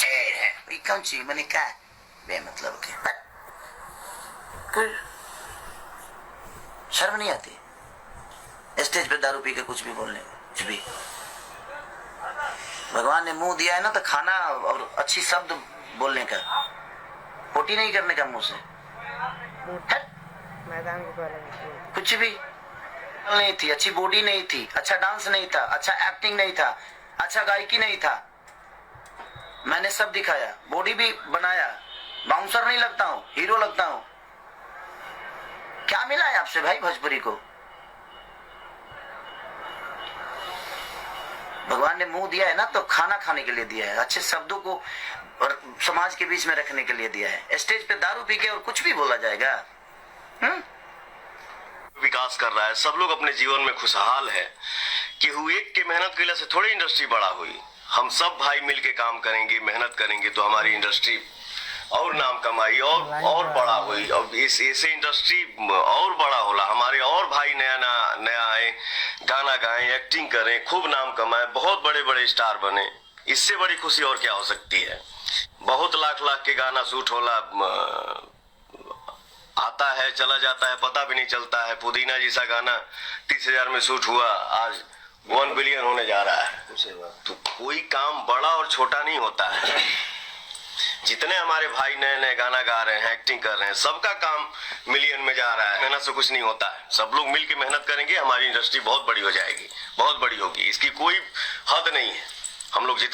शेर है भाई, कौन सी मैंने कहा बेमतलब के शर्म नहीं आती स्टेज पे दारू पी के कुछ भी बोलने, कुछ भी। भगवान ने मुंह दिया है ना तो खाना और अच्छी शब्द बोलने का, पोटी नहीं करने का मुंह से। मैदान को कुछ भी नहीं थी, अच्छी बॉडी नहीं थी, अच्छा डांस नहीं था, अच्छा एक्टिंग नहीं था, अच्छा गायकी नहीं था, मैंने सब दिखाया, बॉडी भी बनाया, बाउंसर नहीं लगता हूँ, हीरो लगता हूँ। क्या मिला है आपसे भाई भोजपुरी को? भगवान ने मुंह दिया है ना तो खाना खाने के लिए दिया है, अच्छे शब्दों को और समाज के बीच में रखने के लिए दिया है। स्टेज पे दारू पी के और कुछ भी बोला जाएगा? विकास कर रहा है, सब लोग अपने जीवन में खुशहाल है। केहू एक के मेहनत के से थोड़ी इंडस्ट्री बड़ा हुई। हम सब भाई मिलके काम करेंगे, मेहनत करेंगे तो हमारी इंडस्ट्री और नाम कमाई और बड़ा हुई। अब ऐसे इंडस्ट्री और बड़ा होला, हमारे और भाई नया आए, गाना गाएं, एक्टिंग करें, खूब नाम कमाएं, बहुत बड़े बड़े स्टार बने। इससे बड़ी खुशी और क्या हो सकती है? बहुत लाख के गाना शूट होला, आता है चला जाता है, पता भी नहीं चलता है। पुदीना जैसा गाना 30,000 में शूट हुआ, आज 1 बिलियन होने जा रहा है। तो कोई काम बड़ा और छोटा नहीं होता है। जितने हमारे भाई नए गाना गा रहे हैं, एक्टिंग कर रहे हैं, सबका काम मिलियन में जा रहा है। मेहनत से कुछ नहीं होता है। सब लोग मिलकर मेहनत करेंगे, हमारी इंडस्ट्री बहुत बड़ी हो जाएगी, बहुत बड़ी होगी। इसकी कोई हद नहीं है। हम लोग जितना